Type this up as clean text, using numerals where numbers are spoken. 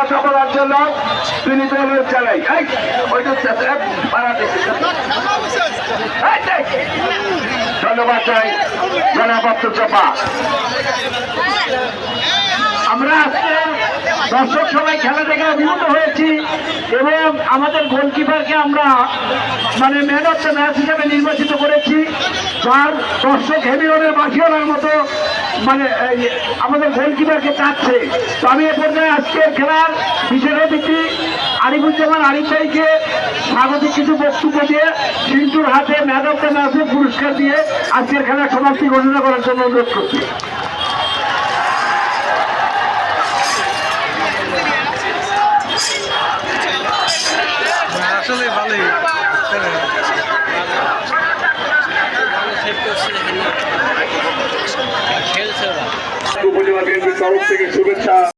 কথা বলার জন্য বিনীত অনুরোধ জানাই। ধন্যবাদ চাই জনাব আব্দুল জব্বার। আমরা আজকে দর্শক সবাই খেলা দেখে অভিভূত হয়েছি এবং আমাদের গোলকিপারকে আমরা ম্যান অফ দ্য ম্যাচ হিসেবে নির্বাচিত করেছি, যার দর্শক হেভিওনের বাসিওনার মতো আমাদের গোলকিপারকে চাচ্ছে। তো আমি এ পর্যায়ে আজকের খেলার বিশেষ অতিথি আরিফুজ্জামান আরিফ ভাইকে স্বাগতিক কিছু বক্তব্য দিয়ে সিন্টুর হাতে ম্যান অফ দ্য ম্যাচের পুরস্কার দিয়ে আজকের খেলার সমাপ্তি ঘোষণা করার জন্য অনুরোধ করছি। আসলে ভালোই উপজেলা বিএনপির তরফ থেকে শুভেচ্ছা।